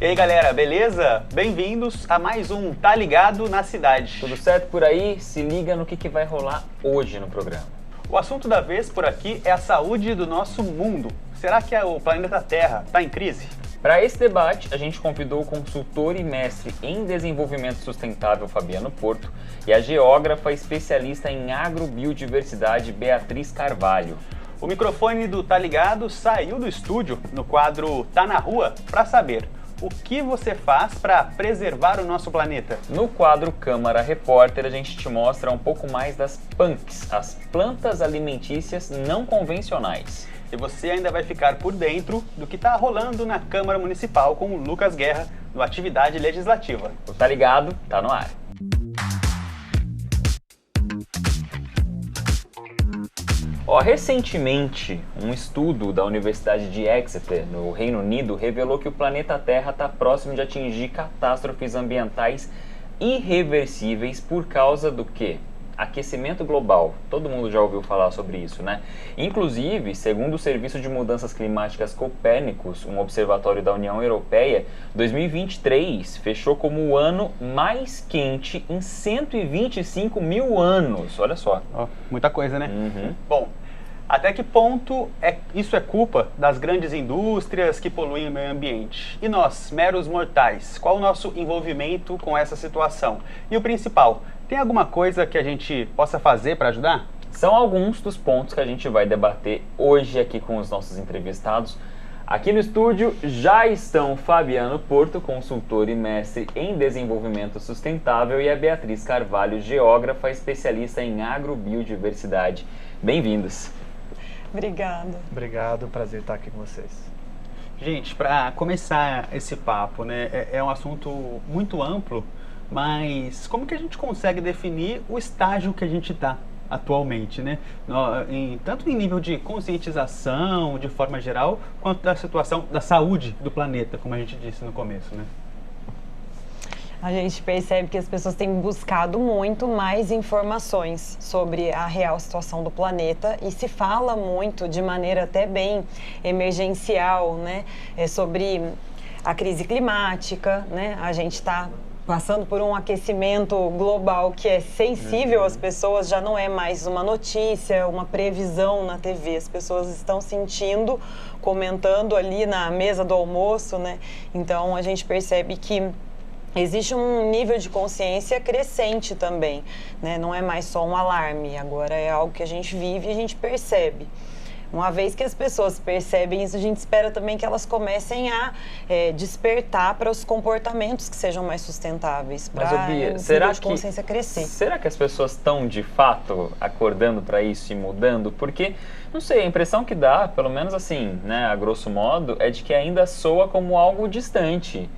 E aí galera, beleza? Bem-vindos a mais um Tá Ligado na Cidade. Tudo certo por aí? Se liga no que vai rolar hoje no programa. O assunto da vez por aqui é a saúde do nosso mundo. Será que o planeta Terra está em crise? Para esse debate, a gente convidou o consultor e mestre em desenvolvimento sustentável Fabiano Porto e a geógrafa especialista em agrobiodiversidade Beatriz Carvalho. O microfone do Tá Ligado saiu do estúdio no quadro Tá na Rua para saber o que você faz para preservar o nosso planeta. No quadro Câmara Repórter, a gente te mostra um pouco mais das PANCs, as plantas alimentícias não convencionais. E você ainda vai ficar por dentro do que está rolando na Câmara Municipal com o Lucas Guerra no Atividade Legislativa. O Tá Ligado tá no ar. Recentemente, um estudo da Universidade de Exeter, no Reino Unido, revelou que o planeta Terra está próximo de atingir catástrofes ambientais irreversíveis por causa do quê? Aquecimento global. Todo mundo já ouviu falar sobre isso, né? Inclusive, segundo o Serviço de Mudanças Climáticas Copérnicos, um observatório da União Europeia, 2023 fechou como o ano mais quente em 125 mil anos. Olha só. Muita coisa, né? Uhum. Bom, até que ponto isso é culpa das grandes indústrias que poluem o meio ambiente? E nós, meros mortais, qual o nosso envolvimento com essa situação? E o principal, tem alguma coisa que a gente possa fazer para ajudar? São alguns dos pontos que a gente vai debater hoje aqui com os nossos entrevistados. Aqui no estúdio já estão Fabiano Porto, consultor e mestre em desenvolvimento sustentável, e a Beatriz Carvalho, geógrafa especialista em agrobiodiversidade. Bem-vindos. Obrigada. Obrigado, prazer estar aqui com vocês. Gente, para começar esse papo, né, é um assunto muito amplo, mas como que a gente consegue definir o estágio que a gente está atualmente, né? Tanto em nível de conscientização, de forma geral, quanto da situação da saúde do planeta, como a gente disse no começo, né? A gente percebe que as pessoas têm buscado muito mais informações sobre a real situação do planeta e se fala muito, de maneira até bem emergencial, né, sobre a crise climática, né? A gente está passando por um aquecimento global que é sensível às pessoas, já não é mais uma notícia, uma previsão na TV, as pessoas estão sentindo, comentando ali na mesa do almoço, né? Então a gente percebe que existe um nível de consciência crescente também, né? Não é mais só um alarme, agora é algo que a gente vive e a gente percebe. Uma vez que as pessoas percebem isso, a gente espera também que elas comecem a despertar para os comportamentos que sejam mais sustentáveis, para o nível de consciência crescer. Será que as pessoas estão, de fato, acordando para isso e mudando? Porque, não sei, a impressão que dá, pelo menos assim, né, a grosso modo, é de que ainda soa como algo distante.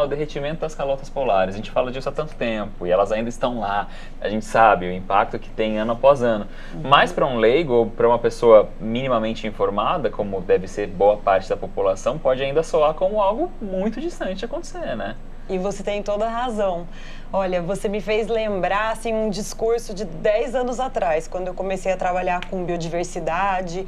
O derretimento das calotas polares, a gente fala disso há tanto tempo e elas ainda estão lá, a gente sabe o impacto que tem ano após ano. Mas para um leigo ou para uma pessoa minimamente informada, como deve ser boa parte da população, pode ainda soar como algo muito distante de acontecer, né? E você tem toda a razão. Olha, você me fez lembrar assim, um discurso de 10 anos atrás, quando eu comecei a trabalhar com biodiversidade,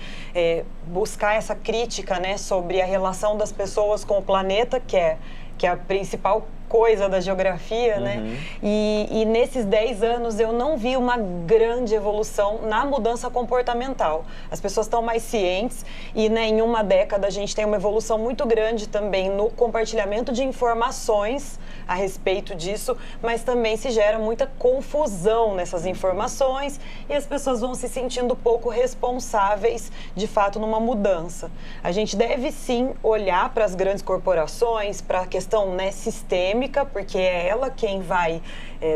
buscar essa crítica, né, sobre a relação das pessoas com o planeta, que é a principal coisa da geografia, né? E nesses 10 anos eu não vi uma grande evolução na mudança comportamental. As pessoas estão mais cientes e, né, em uma década a gente tem uma evolução muito grande também no compartilhamento de informações a respeito disso, mas também se gera muita confusão nessas informações e as pessoas vão se sentindo pouco responsáveis, de fato, numa mudança. A gente deve sim olhar para as grandes corporações, para a questão, né, sistêmica, porque é ela quem vai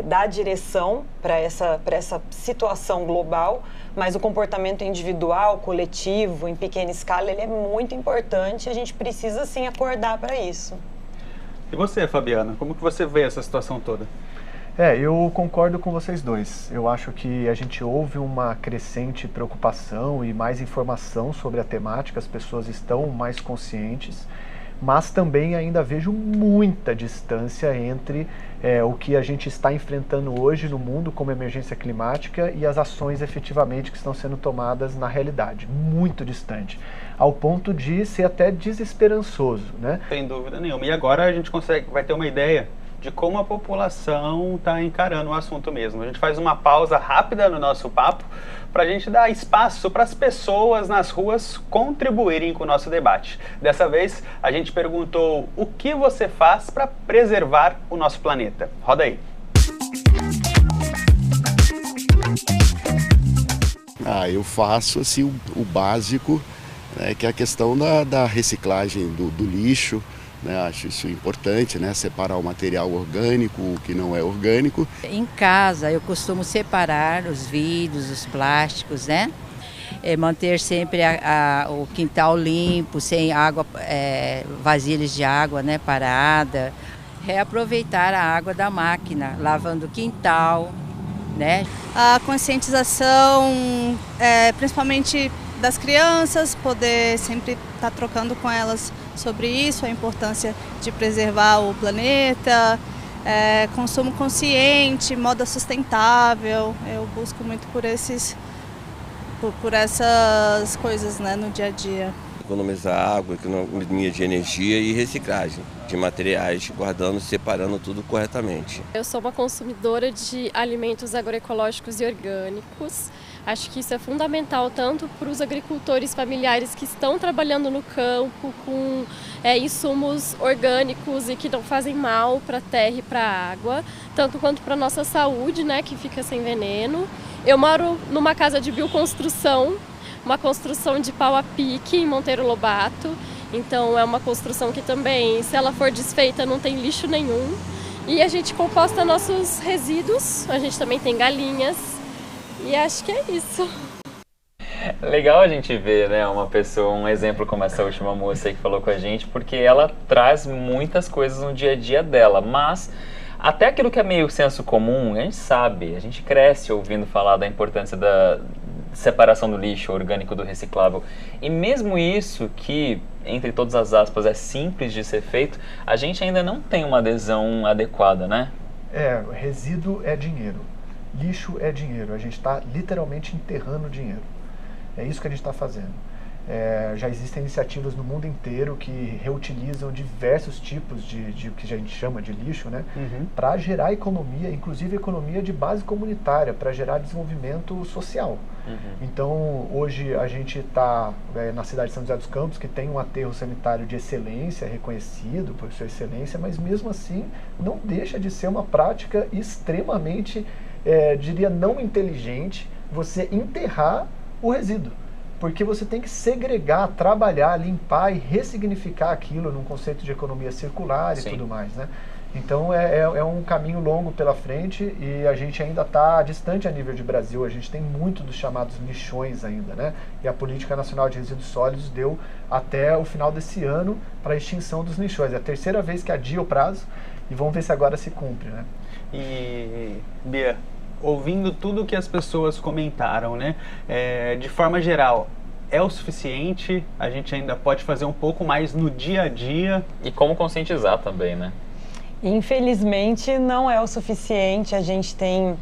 dar direção para essa situação global, mas o comportamento individual, coletivo, em pequena escala, ele é muito importante e a gente precisa sim acordar para isso. E você, Fabiana, como que você vê essa situação toda? Eu concordo com vocês dois. Eu acho que a gente ouve uma crescente preocupação e mais informação sobre a temática, as pessoas estão mais conscientes, mas também ainda vejo muita distância entre o que a gente está enfrentando hoje no mundo como emergência climática e as ações efetivamente que estão sendo tomadas na realidade. Muito distante, ao ponto de ser até desesperançoso, né? Sem dúvida nenhuma. E agora a gente vai ter uma ideia de como a população está encarando o assunto mesmo. A gente faz uma pausa rápida no nosso papo para a gente dar espaço para as pessoas nas ruas contribuírem com o nosso debate. Dessa vez, a gente perguntou o que você faz para preservar o nosso planeta. Roda aí. Eu faço assim, o básico, né, que é a questão da reciclagem do lixo. Acho isso importante, né? Separar o material orgânico, o que não é orgânico. Em casa eu costumo separar os vidros, os plásticos, né? Manter sempre o quintal limpo, sem água, vasilhas de água, né, parada. Reaproveitar a água da máquina, lavando o quintal, né? A conscientização, principalmente das crianças, poder sempre estar trocando com elas sobre isso, a importância de preservar o planeta, consumo consciente, moda sustentável. Eu busco muito por essas coisas, né, no dia a dia. Economizar água, economia de energia e reciclagem de materiais, guardando, separando tudo corretamente. Eu sou uma consumidora de alimentos agroecológicos e orgânicos. Acho que isso é fundamental tanto para os agricultores familiares que estão trabalhando no campo com insumos orgânicos e que não fazem mal para a terra e para a água, tanto quanto para a nossa saúde, né, que fica sem veneno. Eu moro numa casa de bioconstrução, uma construção de pau a pique em Monteiro Lobato, então é uma construção que também, se ela for desfeita, não tem lixo nenhum. E a gente composta nossos resíduos, a gente também tem galinhas. E acho que é isso. Legal a gente ver, né, uma pessoa, um exemplo como essa última moça aí que falou com a gente, porque ela traz muitas coisas no dia a dia dela, mas até aquilo que é meio senso comum, a gente sabe, a gente cresce ouvindo falar da importância da separação do lixo orgânico do reciclável. E mesmo isso que, entre todas as aspas, é simples de ser feito, a gente ainda não tem uma adesão adequada, né? Resíduo é dinheiro. Lixo é dinheiro, a gente está literalmente enterrando dinheiro. É isso que a gente está fazendo. Já existem iniciativas no mundo inteiro que reutilizam diversos tipos de que a gente chama de lixo, né? Para gerar economia, inclusive economia de base comunitária, para gerar desenvolvimento social. Então, hoje a gente está na cidade de São José dos Campos, que tem um aterro sanitário de excelência, reconhecido por sua excelência, mas mesmo assim não deixa de ser uma prática extremamente, diria, não inteligente, você enterrar o resíduo. Porque você tem que segregar, trabalhar, limpar e ressignificar aquilo num conceito de economia circular e tudo mais, né? Então é um caminho longo pela frente e a gente ainda está distante a nível de Brasil. A gente tem muito dos chamados lixões ainda, né? E a Política Nacional de Resíduos Sólidos deu até o final desse ano para a extinção dos lixões. É a terceira vez que adia o prazo e vamos ver se agora se cumpre, né? E, Bia, ouvindo tudo que as pessoas comentaram, né? De forma geral, é o suficiente? A gente ainda pode fazer um pouco mais no dia a dia? E como conscientizar também, né? Infelizmente, não é o suficiente. A gente tem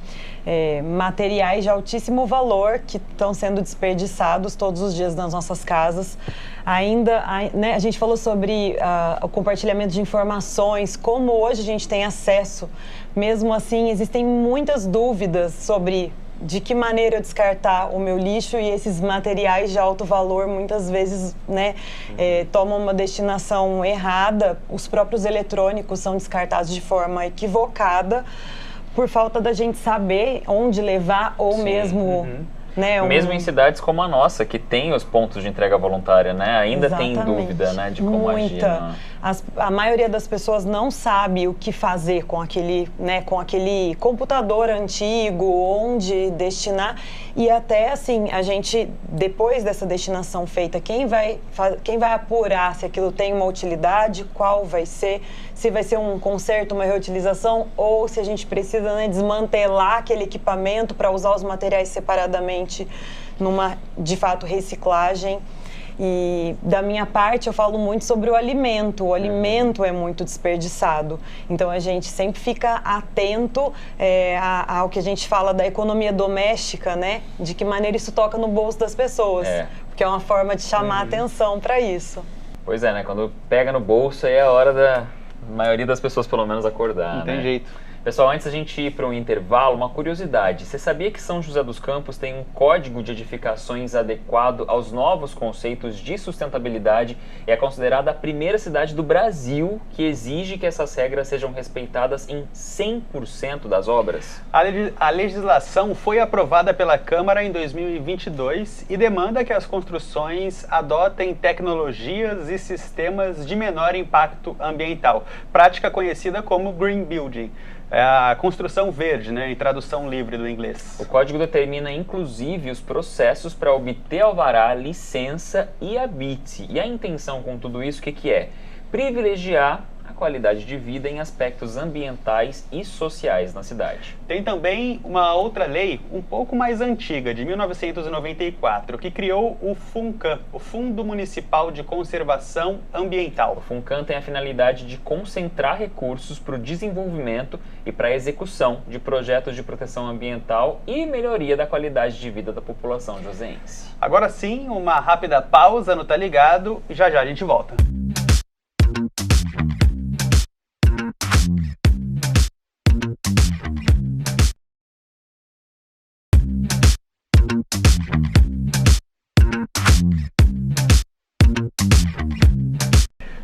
materiais de altíssimo valor que estão sendo desperdiçados todos os dias nas nossas casas. Né, a gente falou sobre o compartilhamento de informações, como hoje a gente tem acesso. Mesmo assim, existem muitas dúvidas sobre de que maneira eu descartar o meu lixo, e esses materiais de alto valor muitas vezes, né, tomam uma destinação errada. Os próprios eletrônicos são descartados de forma equivocada por falta da gente saber onde levar ou mesmo... Né, mesmo em cidades como a nossa, que tem os pontos de entrega voluntária, né? Ainda tem dúvida, né, de como agir. Né? A maioria das pessoas não sabe o que fazer com aquele computador antigo, onde destinar. E até assim, a gente, depois dessa destinação feita, quem vai apurar se aquilo tem uma utilidade, qual vai ser, se vai ser um conserto, uma reutilização, ou se a gente precisa, né, desmantelar aquele equipamento para usar os materiais separadamente numa, de fato, reciclagem. E da minha parte eu falo muito sobre o alimento. O alimento é muito desperdiçado. Então a gente sempre fica atento ao que a gente fala da economia doméstica, né? De que maneira isso toca no bolso das pessoas. Porque é uma forma de chamar a atenção para isso. Pois é, né? Quando pega no bolso aí é a hora da maioria das pessoas pelo menos acordar, Não tem jeito. Pessoal, antes da gente ir para um intervalo, uma curiosidade. Você sabia que São José dos Campos tem um código de edificações adequado aos novos conceitos de sustentabilidade e é considerada a primeira cidade do Brasil que exige que essas regras sejam respeitadas em 100% das obras? A legislação foi aprovada pela Câmara em 2022 e demanda que as construções adotem tecnologias e sistemas de menor impacto ambiental, prática conhecida como Green Building. É a construção verde, né, em tradução livre do inglês. O código determina, inclusive, os processos para obter alvará, licença e habite. E a intenção com tudo isso, o que é? Privilegiar a qualidade de vida em aspectos ambientais e sociais na cidade. Tem também uma outra lei, um pouco mais antiga, de 1994, que criou o FUNCAM, o Fundo Municipal de Conservação Ambiental. O FUNCAM tem a finalidade de concentrar recursos para o desenvolvimento e para a execução de projetos de proteção ambiental e melhoria da qualidade de vida da população joseense. Agora sim, uma rápida pausa no Tá Ligado e já a gente volta.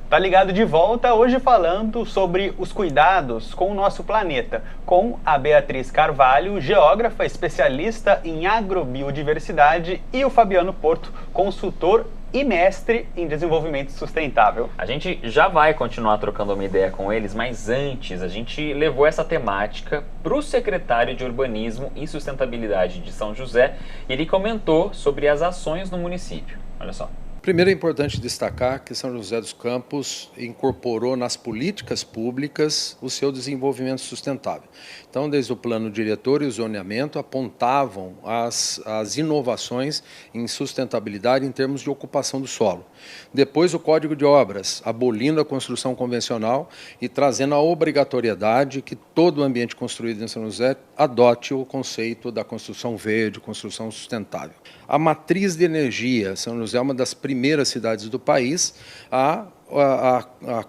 Tá ligado de volta, hoje falando sobre os cuidados com o nosso planeta, com a Beatriz Carvalho, geógrafa especialista em agrobiodiversidade, e o Fabiano Porto, consultor e mestre em desenvolvimento sustentável. A gente já vai continuar trocando uma ideia com eles, mas antes a gente levou essa temática para o secretário de Urbanismo e Sustentabilidade de São José e ele comentou sobre as ações no município. Olha só. Primeiro é importante destacar que São José dos Campos incorporou nas políticas públicas o seu desenvolvimento sustentável. Então, desde o plano diretor e o zoneamento apontavam as inovações em sustentabilidade em termos de ocupação do solo. Depois o Código de Obras, abolindo a construção convencional e trazendo a obrigatoriedade que todo o ambiente construído em São José adote o conceito da construção verde, construção sustentável. A matriz de energia, São José é uma das primeiras cidades do país a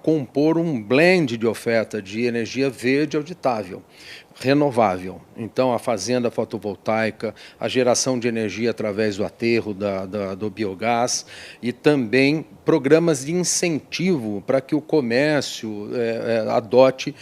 compor um blend de oferta de energia verde auditável, renovável. Então, a fazenda fotovoltaica, a geração de energia através do aterro do biogás e também programas de incentivo para que o comércio adote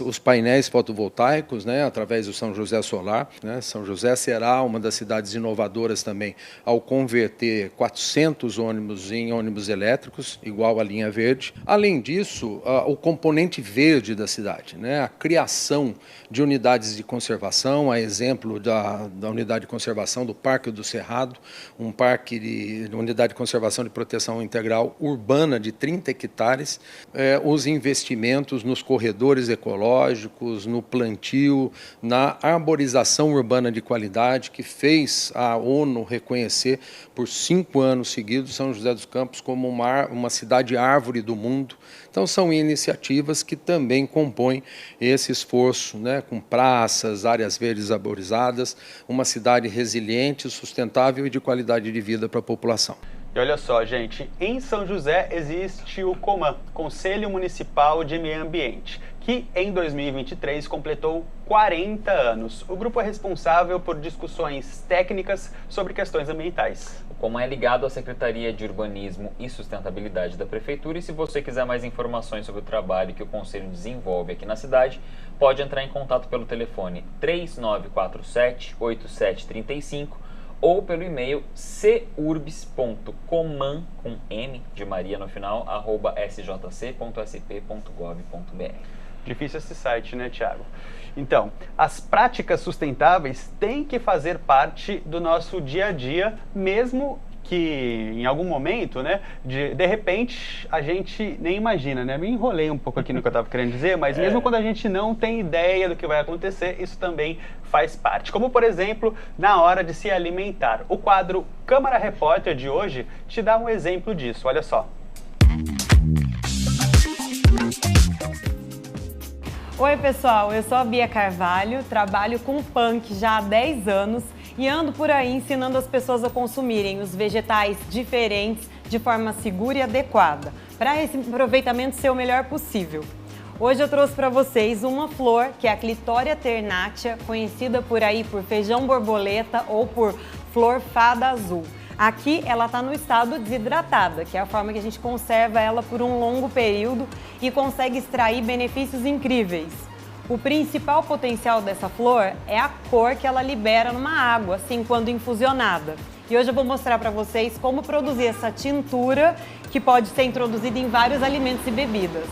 os painéis fotovoltaicos, né, através do São José Solar. Né? São José será uma das cidades inovadoras também ao converter 400 ônibus em ônibus elétricos, igual a linha verde. Além disso, o componente verde da cidade, né, a criação de unidades de conservação, a exemplo da unidade de conservação do Parque do Cerrado, um parque de unidade de conservação de proteção integral urbana de 30 hectares, os investimentos nos corredores ecológicos, no plantio, na arborização urbana de qualidade, que fez a ONU reconhecer por 5 anos seguidos São José dos Campos como uma cidade árvore do mundo. Então, são iniciativas que também compõem esse esforço, né, com praças, áreas verdes arborizadas, uma cidade resiliente, sustentável e de qualidade de vida para a população. E olha só, gente, em São José existe o COMAN, Conselho Municipal de Meio Ambiente, que em 2023 completou 40 anos. O grupo é responsável por discussões técnicas sobre questões ambientais. O COMAN é ligado à Secretaria de Urbanismo e Sustentabilidade da Prefeitura e se você quiser mais informações sobre o trabalho que o Conselho desenvolve aqui na cidade, pode entrar em contato pelo telefone 3947-8735 ou pelo e-mail curbs.coman, com M de Maria no final, @sjc.sp.gov.br. Difícil esse site, né, Thiago? Então, as práticas sustentáveis têm que fazer parte do nosso dia a dia, mesmo que em algum momento, né, de repente, a gente nem imagina, né? Me enrolei um pouco aqui no que eu estava querendo dizer, mas mesmo quando a gente não tem ideia do que vai acontecer, isso também faz parte. Como, por exemplo, na hora de se alimentar. O quadro Câmara Repórter de hoje te dá um exemplo disso, olha só. Oi pessoal, eu sou a Bia Carvalho, trabalho com punk já há 10 anos e ando por aí ensinando as pessoas a consumirem os vegetais diferentes de forma segura e adequada, para esse aproveitamento ser o melhor possível. Hoje eu trouxe para vocês uma flor que é a Clitoria ternatia, conhecida por aí por feijão borboleta ou por flor fada azul. Aqui ela está no estado desidratada, que é a forma que a gente conserva ela por um longo período e consegue extrair benefícios incríveis. O principal potencial dessa flor é a cor que ela libera numa água, assim, quando infusionada. E hoje eu vou mostrar para vocês como produzir essa tintura que pode ser introduzida em vários alimentos e bebidas.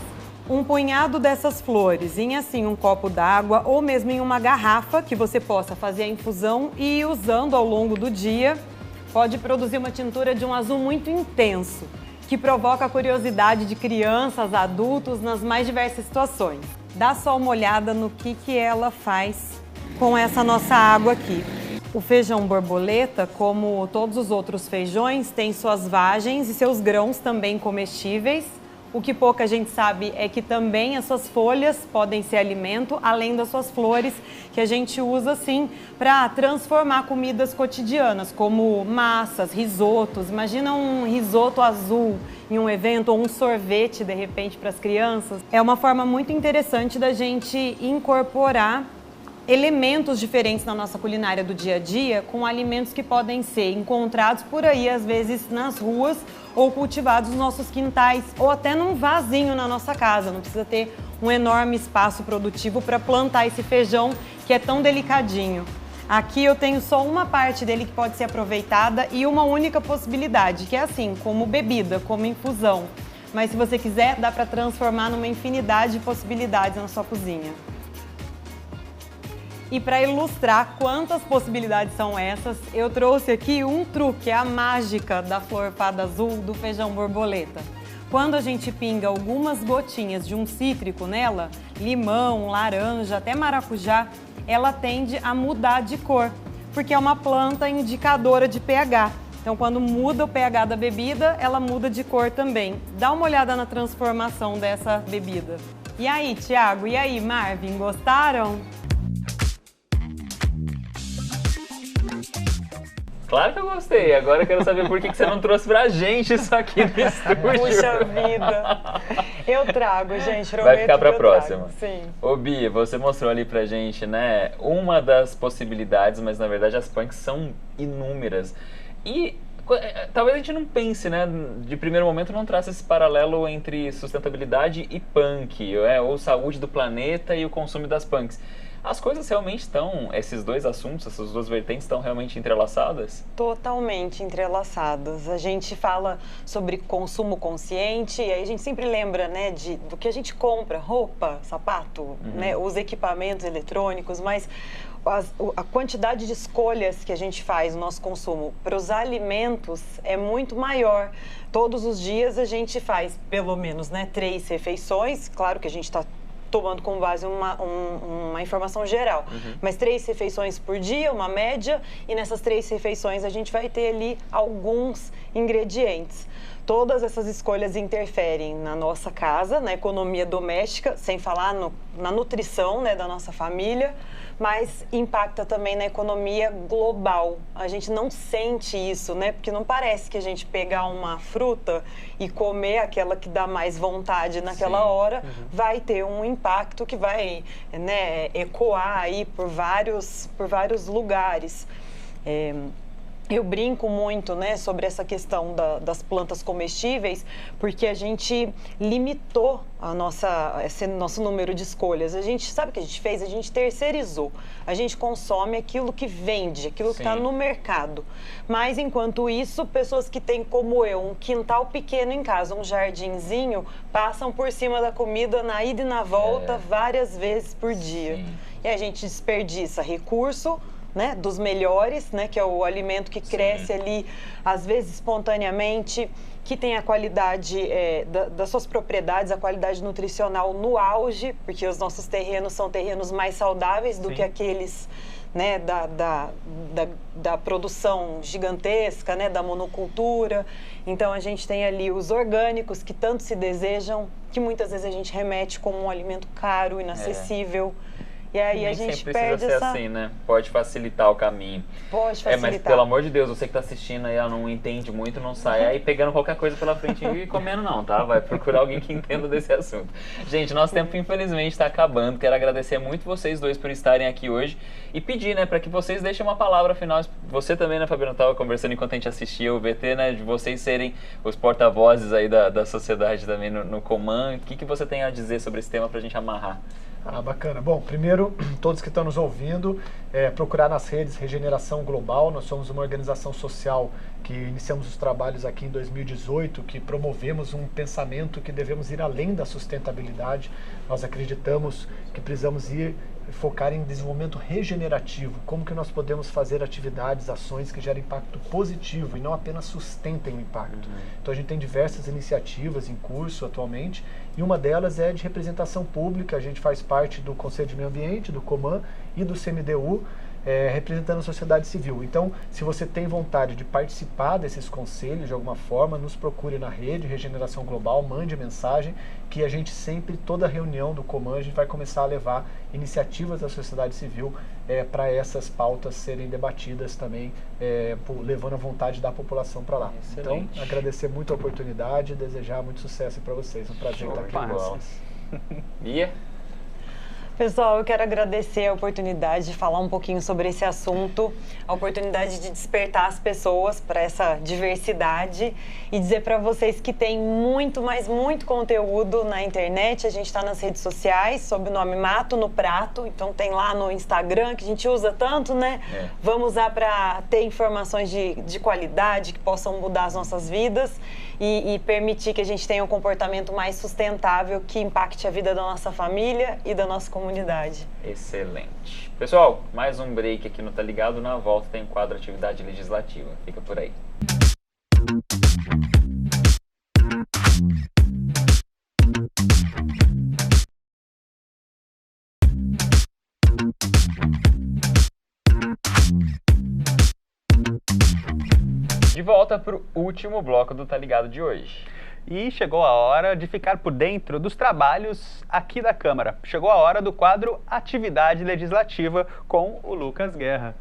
Um punhado dessas flores em assim um copo d'água ou mesmo em uma garrafa que você possa fazer a infusão e ir usando ao longo do dia, pode produzir uma tintura de um azul muito intenso, que provoca a curiosidade de crianças, adultos nas mais diversas situações. Dá só uma olhada no que ela faz com essa nossa água aqui. O feijão borboleta, como todos os outros feijões, tem suas vagens e seus grãos também comestíveis. O que pouca gente sabe é que também as suas folhas podem ser alimento, além das suas flores, que a gente usa assim para transformar comidas cotidianas, como massas, risotos. Imagina um risoto azul em um evento ou um sorvete, de repente, para as crianças. É uma forma muito interessante da gente incorporar elementos diferentes na nossa culinária do dia a dia com alimentos que podem ser encontrados por aí, às vezes nas ruas ou cultivados nos nossos quintais ou até num vasinho na nossa casa. Não precisa ter um enorme espaço produtivo para plantar esse feijão que é tão delicadinho. Aqui eu tenho só uma parte dele que pode ser aproveitada e uma única possibilidade, que é assim, como bebida, como infusão. Mas se você quiser, dá para transformar numa infinidade de possibilidades na sua cozinha. E para ilustrar quantas possibilidades são essas, eu trouxe aqui um truque, a mágica da flor fada azul do feijão borboleta. Quando a gente pinga algumas gotinhas de um cítrico nela, limão, laranja, até maracujá, ela tende a mudar de cor, porque é uma planta indicadora de pH. Então, quando muda o pH da bebida, ela muda de cor também. Dá uma olhada na transformação dessa bebida. E aí, Thiago? E aí, Marvin? Gostaram? Claro que eu gostei. Agora eu quero saber por que você não trouxe pra gente isso aqui no estúdio. Puxa vida. Eu trago, gente. Vai ficar pra próxima. Sim. Ô, Bia, você mostrou ali pra gente, né, uma das possibilidades, mas na verdade as punks são inúmeras. E talvez a gente não pense, né, de primeiro momento não traça esse paralelo entre sustentabilidade e punk, ou saúde do planeta e o consumo das punks. As coisas realmente estão, esses dois assuntos, essas duas vertentes estão realmente entrelaçadas? Totalmente entrelaçadas. A gente fala sobre consumo consciente e aí a gente sempre lembra, né, do que a gente compra, roupa, sapato, né, os equipamentos eletrônicos, mas a quantidade de escolhas que a gente faz no nosso consumo para os alimentos é muito maior. Todos os dias a gente faz pelo menos, né, 3 refeições, claro que a gente está tomando como base uma informação geral. Mas 3 refeições por dia, uma média, e nessas 3 refeições a gente vai ter ali alguns ingredientes. Todas essas escolhas interferem na nossa casa, na economia doméstica, sem falar na nutrição, né, da nossa família, mas impacta também na economia global. A gente não sente isso, né? Porque não parece que a gente pegar uma fruta e comer aquela que dá mais vontade naquela hora vai ter um impacto que vai, né, ecoar aí por vários lugares. Eu brinco muito, né, sobre essa questão das plantas comestíveis, porque a gente limitou esse nosso número de escolhas. A gente sabe o que a gente fez? A gente terceirizou. A gente consome aquilo que vende, aquilo que está no mercado. Mas, enquanto isso, pessoas que têm, como eu, um quintal pequeno em casa, um jardinzinho, passam por cima da comida na ida e na volta várias vezes por dia. E a gente desperdiça recurso, né, dos melhores, né, que é o alimento que cresce ali, às vezes espontaneamente, que tem a qualidade das suas propriedades, a qualidade nutricional no auge, porque os nossos terrenos são terrenos mais saudáveis do que aqueles, né, da produção gigantesca, né, da monocultura. Então a gente tem ali os orgânicos que tanto se desejam, que muitas vezes a gente remete como um alimento caro, inacessível. E aí a gente perde essa... assim, né? Pode facilitar o caminho. Pode facilitar. Mas pelo amor de Deus, você que tá assistindo aí, não entende muito, não sai aí pegando qualquer coisa pela frente e comendo não, tá? Vai procurar alguém que entenda desse assunto. Gente, nosso tempo infelizmente está acabando. Quero agradecer muito vocês dois por estarem aqui hoje e pedir, né, para que vocês deixem uma palavra final. Você também, né, Fabiano, estava conversando enquanto a gente assistia o VT, né, de vocês serem os porta-vozes aí da sociedade também no Coman. O que você tem a dizer sobre esse tema pra gente amarrar? Bacana. Bom, primeiro, todos que estão nos ouvindo, procurar nas redes Regeneração Global. Nós somos uma organização social que iniciamos os trabalhos aqui em 2018, que promovemos um pensamento que devemos ir além da sustentabilidade. Nós acreditamos que precisamos focar em desenvolvimento regenerativo, como que nós podemos fazer atividades, ações que gerem impacto positivo e não apenas sustentem o impacto. Então a gente tem diversas iniciativas em curso atualmente, e uma delas é de representação pública. A gente faz parte do Conselho de Meio Ambiente, do Coman e do CMDU, representando a sociedade civil. Então, se você tem vontade de participar desses conselhos de alguma forma, nos procure na rede Regeneração Global, mande mensagem, que a gente sempre, toda reunião do Coman, a gente vai começar a levar iniciativas da sociedade civil para essas pautas serem debatidas também, levando a vontade da população para lá. Excelente. Então, agradecer muito a oportunidade e desejar muito sucesso para vocês. Um prazer estar aqui com vocês. Bia? Pessoal, eu quero agradecer a oportunidade de falar um pouquinho sobre esse assunto, a oportunidade de despertar as pessoas para essa diversidade e dizer para vocês que tem muito, mas muito conteúdo na internet. A gente está nas redes sociais sob o nome Mato no Prato, então tem lá no Instagram, que a gente usa tanto, né? Vamos usar para ter informações de qualidade que possam mudar as nossas vidas e permitir que a gente tenha um comportamento mais sustentável que impacte a vida da nossa família e da nossa comunidade. Excelente. Pessoal, mais um break aqui no Tá Ligado. Na volta tem o quadro Atividade Legislativa. Fica por aí. De volta para o último bloco do Tá Ligado de hoje. E chegou a hora de ficar por dentro dos trabalhos aqui da Câmara. Chegou a hora do quadro Atividade Legislativa com o Lucas Guerra.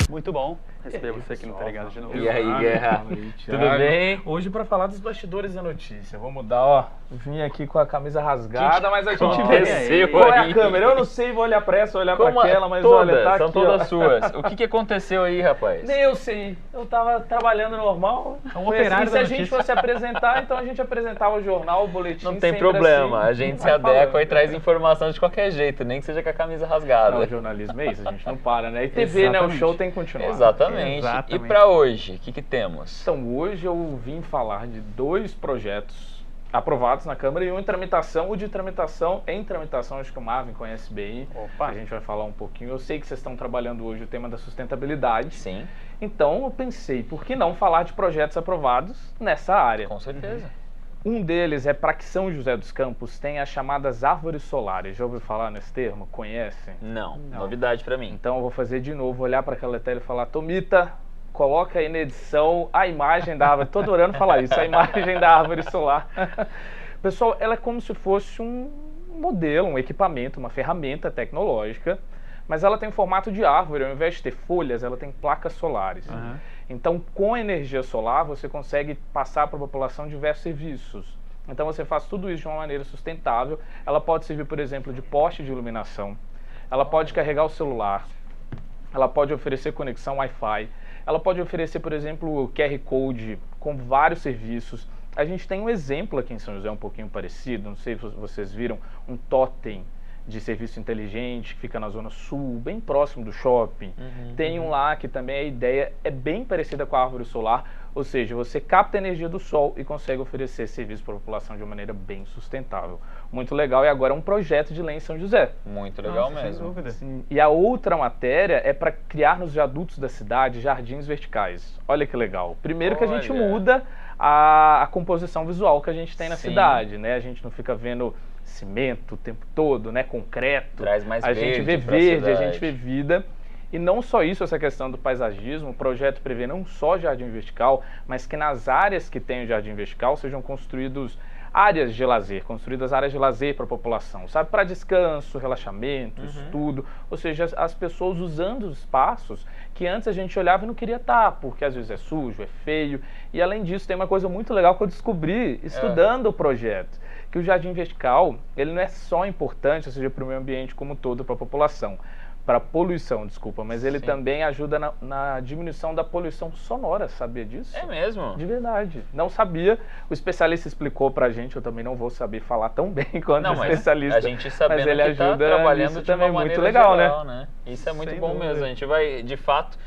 Muito bom receber você aqui no Tá Ligado de novo. E aí, Guerra? Tudo bem? Hoje para falar dos bastidores da notícia. Vou mudar, ó. Vim aqui com a camisa rasgada, mas a gente aconteceu. Qual é a câmera? Eu não sei, vou olhar pra essa, olhar pra aquela, mas todas, olha, tá são aqui, todas ó. suas. O que aconteceu aí, rapaz? Nem eu sei. Eu tava trabalhando normal. É um operário assim, se a gente fosse apresentar, então a gente apresentava o jornal, o boletim. Não tem sempre problema, assim, a gente se adequa e traz informação de qualquer jeito, nem que seja com a camisa rasgada. Não, o jornalismo é isso, a gente não para, né? E TV, Exatamente. né? O show tem que continuar. Exatamente. E pra hoje, o que temos? Então, hoje eu vim falar de 2 projetos aprovados na Câmara e um em tramitação. O de tramitação, acho que o Marvin conhece bem. Opa. A gente vai falar um pouquinho. Eu sei que vocês estão trabalhando hoje o tema da sustentabilidade. Sim. Então, eu pensei, por que não falar de projetos aprovados nessa área? Com certeza. Um deles é para que São José dos Campos tenha as chamadas árvores solares. Já ouviu falar nesse termo? Conhece? Não. Novidade para mim. Então eu vou fazer de novo, olhar para aquela tela e falar: Tomita, coloca aí na edição a imagem da árvore. Estou adorando falar isso, a imagem da árvore solar. Pessoal, ela é como se fosse um modelo, um equipamento, uma ferramenta tecnológica, mas ela tem formato de árvore. Ao invés de ter folhas, ela tem placas solares. Então, com energia solar, você consegue passar para a população diversos serviços. Então, você faz tudo isso de uma maneira sustentável. Ela pode servir, por exemplo, de poste de iluminação. Ela pode carregar o celular. Ela pode oferecer conexão Wi-Fi. Ela pode oferecer, por exemplo, o QR Code com vários serviços. A gente tem um exemplo aqui em São José um pouquinho parecido. Não sei se vocês viram, um totem de serviço inteligente, que fica na Zona Sul, bem próximo do shopping. Tem um lá que também a ideia é bem parecida com a árvore solar, ou seja, você capta a energia do sol e consegue oferecer serviço para a população de uma maneira bem sustentável. Muito legal, e agora é um projeto de lei em São José. Muito legal mesmo. Sem dúvida. Sim. E a outra matéria é para criar nos viadutos da cidade jardins verticais. Olha que legal. Primeiro que a gente muda a composição visual que a gente tem na cidade, né? A gente não fica vendo cimento o tempo todo, né? Concreto. Traz mais a gente vê verde, a gente vê vida. E não só isso, essa questão do paisagismo, o projeto prevê não só jardim vertical, mas que nas áreas que tem o jardim vertical sejam construídas áreas de lazer para a população, sabe? Para descanso, relaxamento, estudo, ou seja, as pessoas usando os espaços que antes a gente olhava e não queria estar, porque às vezes é sujo, é feio. E além disso, tem uma coisa muito legal que eu descobri estudando o projeto, que o jardim vertical, ele não é só importante, ou seja, para o meio ambiente como um todo, para a população, para a poluição, desculpa, mas ele também ajuda na diminuição da poluição sonora, sabia disso? É mesmo? De verdade. Não sabia, o especialista explicou pra gente, eu também não vou saber falar tão bem quanto o especialista. A gente sabendo mas ele que ajuda tá trabalhando isso de também uma muito maneira legal, geral, né? Isso é muito Sem bom dúvida. mesmo, a gente vai, de fato,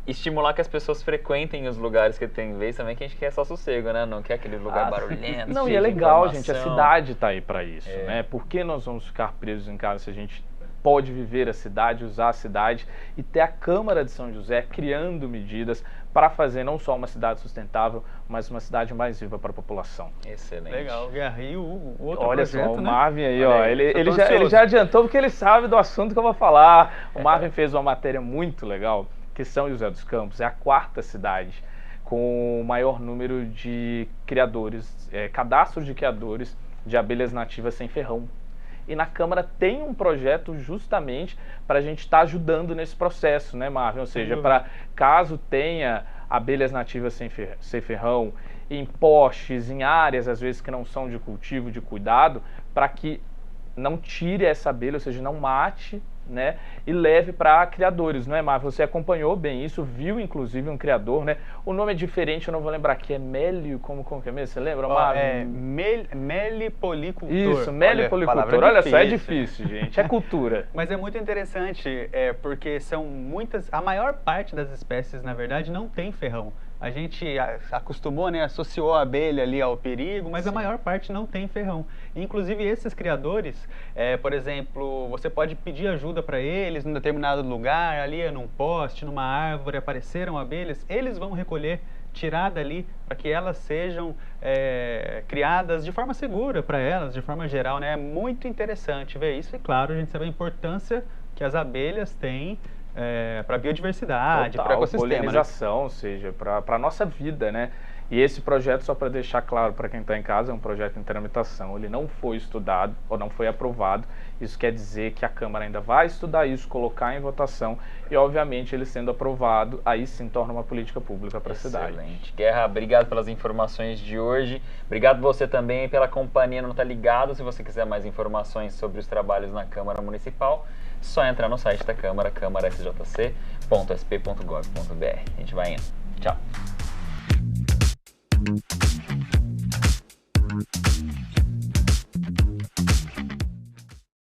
estimular que as pessoas frequentem os lugares que tem vez também, que a gente quer só sossego, né? Não quer aquele lugar barulhento. Não, e é legal, gente, a cidade tá aí pra isso, né? Por que nós vamos ficar presos em casa se a gente pode viver a cidade, usar a cidade e ter a Câmara de São José criando medidas para fazer não só uma cidade sustentável, mas uma cidade mais viva para a população. Excelente. Legal, Guerra. E o outro Olha projeto, só, o né? Marvin aí, Olha ó, aí, ele já adiantou porque ele sabe do assunto que eu vou falar. O Marvin fez uma matéria muito legal, que São José dos Campos é a 4ª cidade com o maior número de criadores, cadastros de criadores de abelhas nativas sem ferrão. E na Câmara tem um projeto justamente para a gente estar ajudando nesse processo, né, Marvin? Ou seja, para caso tenha abelhas nativas sem ferrão em postes, em áreas às vezes que não são de cultivo, de cuidado, para que não tire essa abelha, ou seja, não mate, né, e leve para criadores, não é, Marvin? Você acompanhou bem isso, viu inclusive um criador, né? O nome é diferente, eu não vou lembrar aqui, é Mélio, como que é mesmo? Você lembra, Marvin? É melipolicultor. Isso, melipolicultor. Olha só, é difícil, gente, é cultura. Mas é muito interessante, porque são muitas, a maior parte das espécies, na verdade, não tem ferrão. A gente acostumou, né, associou a abelha ali ao perigo, mas a maior parte não tem ferrão. Inclusive esses criadores, por exemplo, você pode pedir ajuda para eles num determinado lugar, ali num poste, numa árvore, apareceram abelhas, eles vão recolher, tirar dali, para que elas sejam criadas de forma segura para elas, de forma geral, né? É muito interessante ver isso e, claro, a gente sabe a importância que as abelhas têm para a biodiversidade, para o ecossistema, polinização, ou seja, para a nossa vida, né? E esse projeto, só para deixar claro para quem está em casa, é um projeto em tramitação, ele não foi estudado ou não foi aprovado, isso quer dizer que a Câmara ainda vai estudar isso, colocar em votação e, obviamente, ele sendo aprovado, aí sim torna uma política pública para a cidade. Excelente. Guerra, obrigado pelas informações de hoje, obrigado você também pela companhia no Tá Ligado. Se você quiser mais informações sobre os trabalhos na Câmara Municipal, só entrar no site da Câmara, câmarasjc.sp.gov.br. A gente vai indo. Tchau.